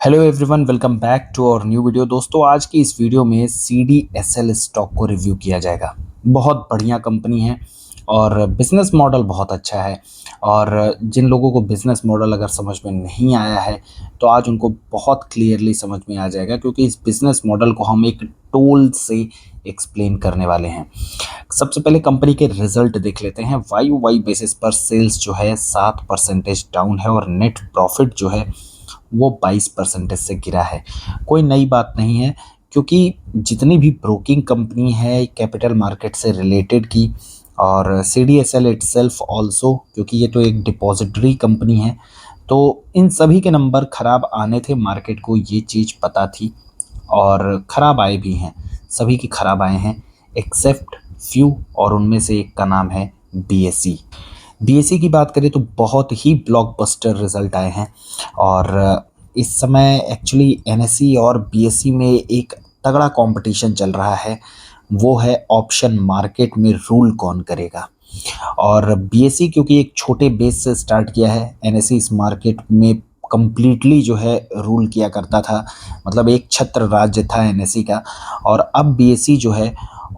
Hello everyone, welcome back to our new video. दोस्तों, आज की इस वीडियो में CDSL स्टॉक को रिव्यू किया जाएगा। बहुत बढ़िया कंपनी है और बिजनेस मॉडल बहुत अच्छा है। और जिन लोगों को बिजनेस मॉडल अगर समझ में नहीं आया है तो आज उनको बहुत क्लियरली समझ में आ जाएगा, क्योंकि इस बिजनेस मॉडल को हम एक टूल से एक्सप्लेन करने वाले हैं। सबसे पहले कंपनी के रिजल्ट देख लेते हैं। वाई बेसिस पर सेल्स जो है 7% डाउन है और नेट प्रॉफिट जो है वो 22% से गिरा है। कोई नई बात नहीं है, क्योंकि जितनी भी ब्रोकिंग कंपनी है कैपिटल मार्केट से रिलेटेड की, और CDSL इटसेल्फ ऑल्सो, क्योंकि ये तो एक डिपॉजिटरी कंपनी है, तो इन सभी के नंबर खराब आने थे। मार्केट को ये चीज़ पता थी और ख़राब आए भी हैं। सभी के खराब आए हैं एक्सेप्ट फ्यू, और उनमें से एक का नाम है BSE की बात करें तो बहुत ही ब्लॉकबस्टर रिजल्ट आए हैं। और इस समय एक्चुअली NSE और BSE में एक तगड़ा कंपटीशन चल रहा है। वो है ऑप्शन मार्केट में रूल कौन करेगा। और BSE क्योंकि एक छोटे बेस से स्टार्ट किया है, NSE इस मार्केट में कंप्लीटली जो है रूल किया करता था, मतलब एक छत्र राज्य था NSE का। और अब BSE जो है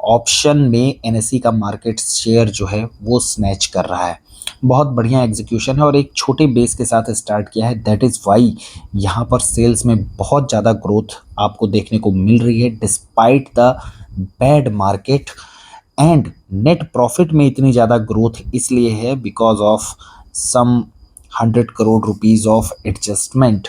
ऑप्शन में NSE का मार्केट शेयर जो है वो स्नैच कर रहा है। बहुत बढ़िया एग्जीक्यूशन है और एक छोटे बेस के साथ स्टार्ट किया है। दैट इज़ वाई यहाँ पर सेल्स में बहुत ज़्यादा ग्रोथ आपको देखने को मिल रही है despite the bad market. And net profit में इतनी ज़्यादा ग्रोथ इसलिए है because of some 100 crore rupees of adjustment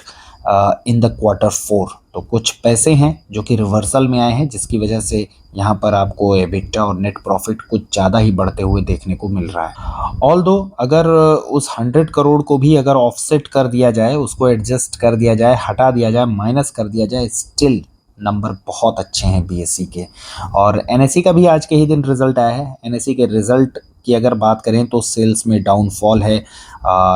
in the Q4। तो कुछ पैसे हैं जो कि रिवर्सल में आए हैं, जिसकी वजह से यहाँ पर आपको एबिटा और नेट प्रॉफिट कुछ ज़्यादा ही बढ़ते हुए देखने को मिल रहा है। ऑल दो अगर उस 100 करोड़ को भी अगर ऑफसेट कर दिया जाए, उसको एडजस्ट कर दिया जाए, हटा दिया जाए, माइनस कर दिया जाए, स्टिल नंबर बहुत अच्छे हैं BSE के। और NSE का भी आज के ही दिन रिजल्ट आया है। NSE के रिजल्ट की अगर बात करें तो सेल्स में डाउनफॉल है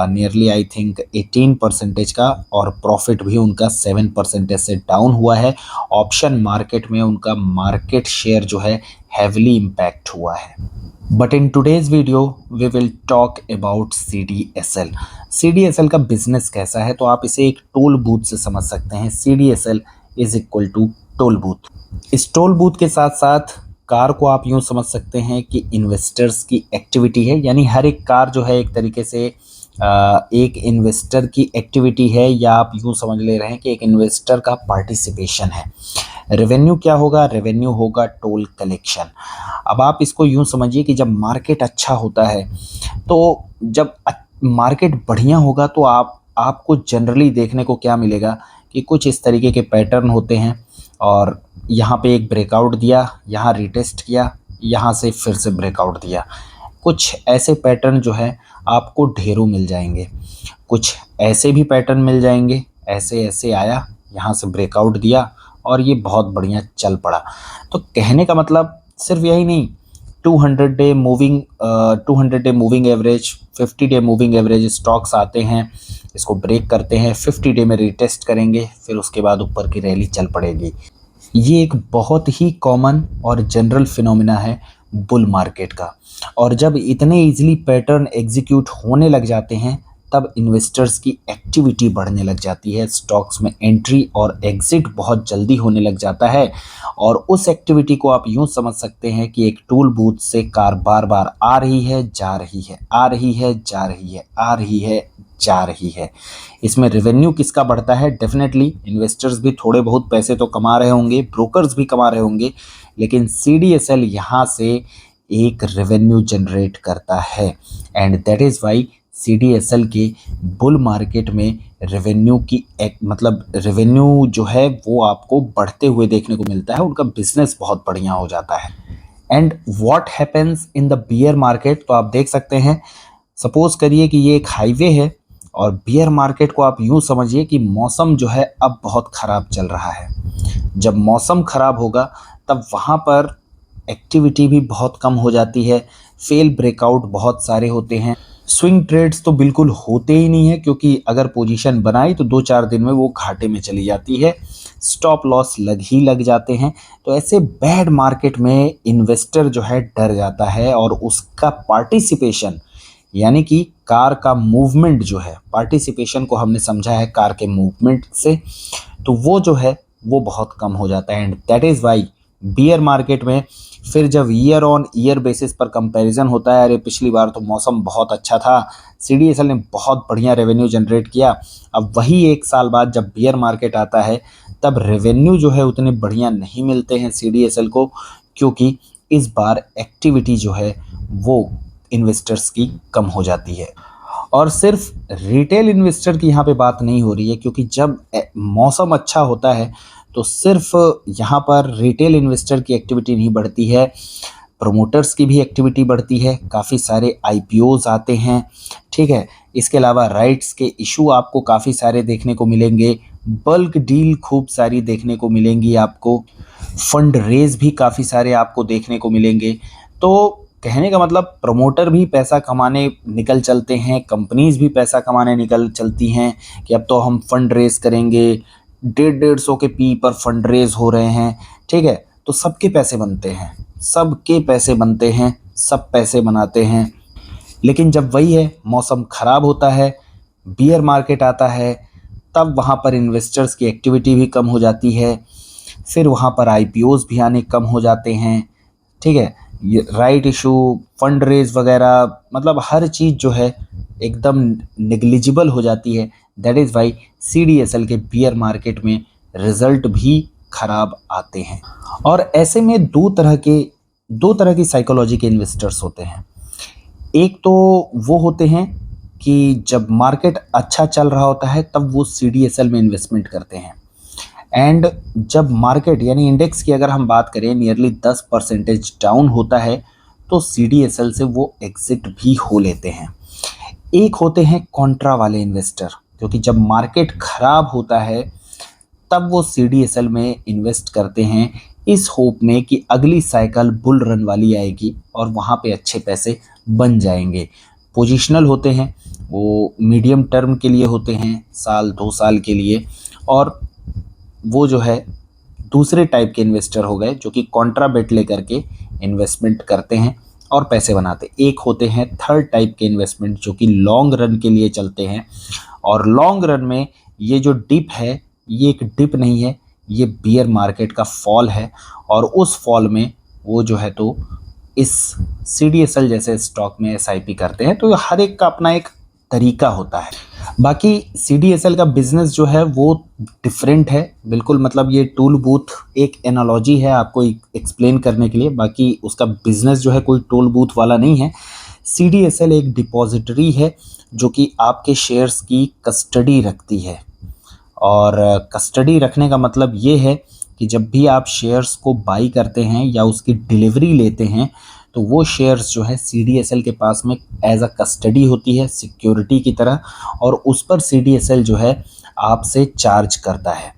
नियरली आई थिंक 18% का, और प्रॉफिट भी उनका 7% से डाउन हुआ है। ऑप्शन मार्केट में उनका मार्केट शेयर जो है हैविली इम्पैक्ट हुआ है। But in today's video we will talk about CDSL। CDSL का बिजनेस कैसा है, तो आप इसे एक टोल बूथ से समझ सकते हैं। CDSL is equal to toll booth. इस टोल बूथ के साथ साथ कार को आप यूं समझ सकते हैं कि इन्वेस्टर्स की एक्टिविटी है, यानी हर एक कार जो है एक तरीके से एक इन्वेस्टर की एक्टिविटी है, या आप यूं समझ ले रहे हैं कि एक इन्वेस्टर का पार्टिसिपेशन है। रेवेन्यू क्या होगा? रेवेन्यू होगा टोल कलेक्शन। अब आप इसको यूं समझिए कि जब मार्केट अच्छा होता है, तो जब मार्केट बढ़िया होगा तो आपको जनरली देखने को क्या मिलेगा कि कुछ इस तरीके के पैटर्न होते हैं। और यहाँ पे एक ब्रेकआउट दिया, यहाँ रिटेस्ट किया, यहाँ से फिर से ब्रेकआउट दिया। कुछ ऐसे पैटर्न जो है आपको ढेरों मिल जाएंगे। कुछ ऐसे भी पैटर्न मिल जाएंगे, ऐसे ऐसे आया, यहाँ से ब्रेकआउट दिया और ये बहुत बढ़िया चल पड़ा। तो कहने का मतलब सिर्फ यही नहीं, 200 day moving average, 50 day moving average stocks आते हैं, इसको ब्रेक करते हैं, 50 डे में रिटेस्ट करेंगे, फिर उसके बाद ऊपर की रैली चल पड़ेगी। ये एक बहुत ही कॉमन और जनरल फिनोमिना है बुल मार्केट का। और जब इतने इजीली पैटर्न एग्जीक्यूट होने लग जाते हैं तब इन्वेस्टर्स की एक्टिविटी बढ़ने लग जाती है, स्टॉक्स में एंट्री और एग्जिट बहुत जल्दी होने लग जाता है। और उस एक्टिविटी को आप यूं समझ सकते हैं कि एक टूल बूथ से कार बार बार आ रही है, जा रही है, आ रही है, जा रही है, आ रही है, जा रही है। इसमें रेवेन्यू किसका बढ़ता है? डेफिनेटली इन्वेस्टर्स भी थोड़े बहुत पैसे तो कमा रहे होंगे, ब्रोकर्स भी कमा रहे होंगे, लेकिन CDSL यहाँ से एक रेवेन्यू जनरेट करता है। And that is why CDSL के बुल मार्केट में रेवेन्यू की मतलब रेवेन्यू जो है वो आपको बढ़ते हुए देखने को मिलता है। उनका बिजनेस बहुत बढ़िया हो जाता है। And what happens in the beer market, तो आप देख सकते हैं, सपोज करिए कि ये एक हाईवे है और बियर मार्केट को आप यूं समझिए कि मौसम जो है अब बहुत ख़राब चल रहा है। जब मौसम ख़राब होगा तब वहाँ पर एक्टिविटी भी बहुत कम हो जाती है, फेल ब्रेकआउट बहुत सारे होते हैं, स्विंग ट्रेड्स तो बिल्कुल होते ही नहीं है, क्योंकि अगर पोजीशन बनाई तो 2-4 दिन में वो घाटे में चली जाती है, स्टॉप लॉस लग जाते हैं। तो ऐसे बैड मार्केट में इन्वेस्टर जो है डर जाता है और उसका पार्टिसिपेशन, यानी कि कार का मूवमेंट जो है, पार्टिसिपेशन को हमने समझा है कार के मूवमेंट से, तो वो जो है वो बहुत कम हो जाता है। And that is why beer market में फिर जब ईयर ऑन ईयर बेसिस पर कंपैरिजन होता है, अरे पिछली बार तो मौसम बहुत अच्छा था, CDSL ने बहुत बढ़िया रेवेन्यू जनरेट किया, अब वही एक साल बाद जब बियर मार्केट आता है तब रेवेन्यू जो है उतने बढ़िया नहीं मिलते हैं CDSL को, क्योंकि इस बार एक्टिविटी जो है वो इन्वेस्टर्स की कम हो जाती है। और सिर्फ रिटेल इन्वेस्टर की यहाँ पे बात नहीं हो रही है, क्योंकि जब मौसम अच्छा होता है तो सिर्फ यहाँ पर रिटेल इन्वेस्टर की एक्टिविटी नहीं बढ़ती है, प्रमोटर्स की भी एक्टिविटी बढ़ती है, काफ़ी सारे IPOs आते हैं, ठीक है। इसके अलावा राइट्स के इशू आपको काफ़ी सारे देखने को मिलेंगे, बल्क डील खूब सारी देखने को मिलेंगी आपको, फंड रेज भी काफ़ी सारे आपको देखने को मिलेंगे। तो कहने का मतलब प्रमोटर भी पैसा कमाने निकल चलते हैं, कंपनीज भी पैसा कमाने निकल चलती हैं कि अब तो हम फंड रेज करेंगे, 150 के पी पर फंड रेज हो रहे हैं, ठीक है। तो सबके पैसे बनते हैं, सबके पैसे बनते हैं, सब पैसे बनाते हैं। लेकिन जब वही है मौसम ख़राब होता है, बियर मार्केट आता है, तब वहाँ पर इन्वेस्टर्स की एक्टिविटी भी कम हो जाती है, फिर वहाँ पर IPOs भी आने कम हो जाते हैं, ठीक है। ये राइट इशू, फंड रेज वगैरह, मतलब हर चीज़ जो है एकदम नेग्लिजिबल हो जाती है। दैट इज़ वाई CDSL के बियर मार्केट में रिजल्ट भी खराब आते हैं। और ऐसे में दो तरह की साइकोलॉजी के इन्वेस्टर्स होते हैं। एक तो वो होते हैं कि जब मार्केट अच्छा चल रहा होता है तब वो CDSL में इन्वेस्टमेंट करते हैं, एंड जब मार्केट यानी इंडेक्स की अगर हम बात करें नियरली 10% डाउन होता है तो CDSL से वो एग्जिट भी हो लेते हैं। एक होते हैं कॉन्ट्रा वाले इन्वेस्टर, क्योंकि जब मार्केट खराब होता है तब वो CDSL में इन्वेस्ट करते हैं इस होप में कि अगली साइकिल बुल रन वाली आएगी और वहाँ पे अच्छे पैसे बन जाएंगे। पोजिशनल होते हैं, वो मीडियम टर्म के लिए होते हैं, साल 2 साल के लिए, और वो जो है दूसरे टाइप के इन्वेस्टर हो गए जो कि कॉन्ट्रा बेट लेकर के इन्वेस्टमेंट करते हैं और पैसे बनाते। एक होते हैं थर्ड टाइप के इन्वेस्टमेंट जो कि लॉन्ग रन के लिए चलते हैं, और लॉन्ग रन में ये जो डिप है ये एक डिप नहीं है, ये बियर मार्केट का फॉल है, और उस फॉल में वो जो है तो इस CDSL जैसे स्टॉक में SIP करते हैं। तो हर एक का अपना एक तरीका होता है। बाकी CDSL का बिजनेस जो है वो डिफरेंट है बिल्कुल, मतलब ये टूल बूथ एक एनालॉजी है आपको एक्सप्लेन करने के लिए, बाकी उसका बिजनेस जो है कोई टूल बूथ वाला नहीं है। CDSL एक डिपॉजिटरी है जो कि आपके शेयर्स की कस्टडी रखती है, और कस्टडी रखने का मतलब ये है कि जब भी आप शेयर्स को बाई करते हैं या उसकी डिलीवरी लेते हैं तो वो शेयर्स जो है CDSL के पास में एज अ कस्टडी होती है, सिक्योरिटी की तरह, और उस पर CDSL जो है आपसे चार्ज करता है,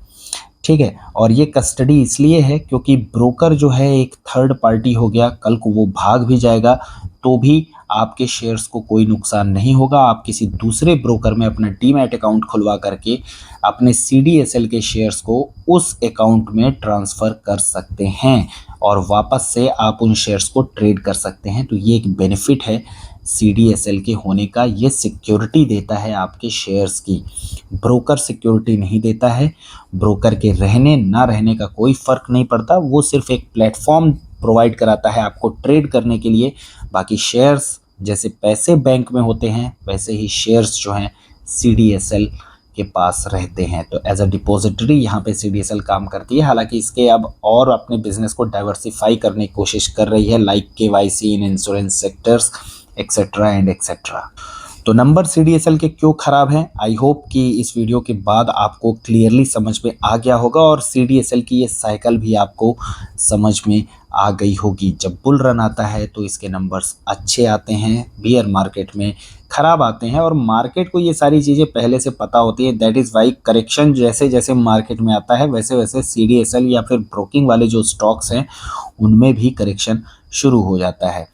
ठीक है। और ये कस्टडी इसलिए है क्योंकि ब्रोकर जो है एक थर्ड पार्टी हो गया, कल को वो भाग भी जाएगा तो भी आपके शेयर्स को कोई नुकसान नहीं होगा। आप किसी दूसरे ब्रोकर में अपना डीमैट अकाउंट खुलवा करके अपने CDSL के शेयर्स को उस अकाउंट में ट्रांसफ़र कर सकते हैं और वापस से आप उन शेयर्स को ट्रेड कर सकते हैं। तो ये एक बेनिफिट है CDSL के होने का, ये सिक्योरिटी देता है आपके शेयर्स की। ब्रोकर सिक्योरिटी नहीं देता है, ब्रोकर के रहने ना रहने का कोई फ़र्क नहीं पड़ता, वो सिर्फ एक प्लेटफॉर्म प्रोवाइड कराता है आपको ट्रेड करने के लिए। बाकी शेयर्स जैसे पैसे बैंक में होते हैं वैसे ही शेयर्स जो हैं CDSL के पास रहते हैं। तो एज अ डिपॉजिटरी यहाँ पे CDSL काम करती है। हालांकि इसके अब और अपने बिजनेस को डाइवर्सिफाई करने की कोशिश कर रही है, like KYC in insurance sectors etcetera and etcetera. तो नंबर CDSL के क्यों ख़राब हैं, आई होप कि इस वीडियो के बाद आपको क्लियरली समझ में आ गया होगा, और CDSL की ये साइकिल भी आपको समझ में आ गई होगी। जब बुल रन आता है तो इसके नंबर्स अच्छे आते हैं, बियर मार्केट में ख़राब आते हैं, और मार्केट को ये सारी चीज़ें पहले से पता होती है। दैट इज़ वाई करेक्शन जैसे जैसे मार्केट में आता है वैसे वैसे CDSL या फिर ब्रोकिंग वाले जो स्टॉक्स हैं उनमें भी करेक्शन शुरू हो जाता है।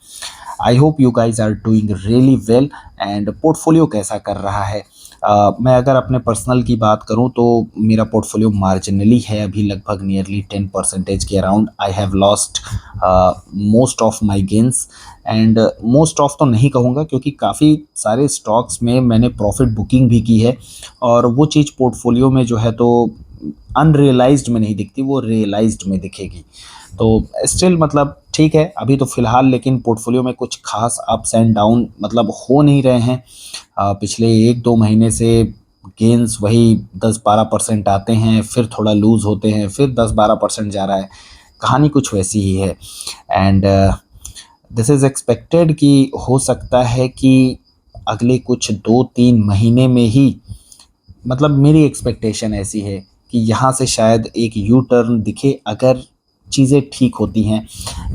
I hope you guys are doing really well. And portfolio कैसा कर रहा है, मैं अगर अपने पर्सनल की बात करूं तो मेरा पोर्टफोलियो मार्जिनली है, अभी लगभग नियरली 10% के around. I have lost most of my gains, and most of तो नहीं कहूँगा क्योंकि काफ़ी सारे स्टॉक्स में मैंने प्रॉफिट बुकिंग भी की है, और वो चीज़ पोर्टफोलियो में जो है तो अनरियलाइज्ड में नहीं दिखती, वो रियलाइज्ड में दिखेगी। तो स्टिल मतलब ठीक है अभी तो फ़िलहाल, लेकिन पोर्टफोलियो में कुछ खास अप्स एंड डाउन मतलब हो नहीं रहे हैं। पिछले 1-2 महीने से गेन्स वही 10-12% आते हैं, फिर थोड़ा लूज़ होते हैं, फिर 10-12% जा रहा है। कहानी कुछ वैसी ही है, एंड दिस इज़ एक्सपेक्टेड कि हो सकता है कि अगले कुछ 2-3 महीने में ही, मतलब मेरी एक्सपेक्टेशन ऐसी है कि यहाँ से शायद एक यू टर्न दिखे अगर चीज़ें ठीक होती हैं।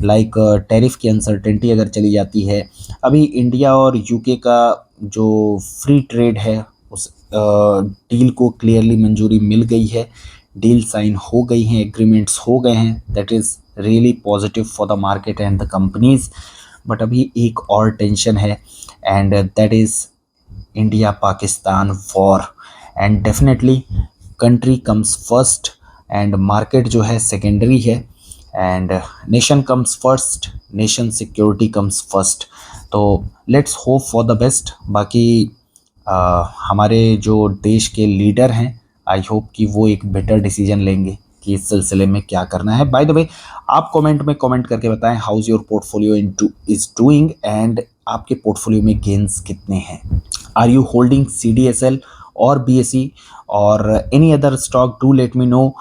लाइक टैरिफ की अनसर्टेनिटी अगर चली जाती है, अभी इंडिया और यूके का जो फ्री ट्रेड है उस डील को क्लियरली मंजूरी मिल गई है, डील साइन हो गई हैं, एग्रीमेंट्स हो गए हैं। That is really positive for the market and the companies. But अभी एक और टेंशन है, and that is India Pakistan war, and definitely country comes first and market जो है सेकेंडरी है, and nation comes first, nation security comes first. तो let's hope for the best. बाकी हमारे जो देश के लीडर हैं, आई होप कि वो एक बेटर डिसीजन लेंगे कि इस सिलसिले में क्या करना है। बाय द वे, आप कमेंट में कमेंट करके बताएं how is your portfolio is doing, and आपके पोर्टफोलियो में गेन्स कितने हैं। आर यू होल्डिंग CDSL और BSE और any other stock? Do let me know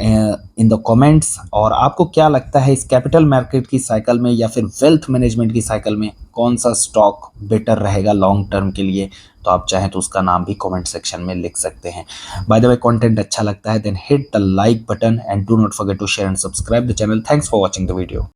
in the comments. और आपको क्या लगता है इस कैपिटल मार्केट की साइकिल में या फिर वेल्थ मैनेजमेंट की साइकिल में कौन सा स्टॉक बेटर रहेगा लॉन्ग टर्म के लिए? तो आप चाहें तो उसका नाम भी कमेंट सेक्शन में लिख सकते हैं। बाय द वे, कंटेंट अच्छा लगता है then hit the like button and do not forget to share and subscribe the channel. Thanks for watching the video.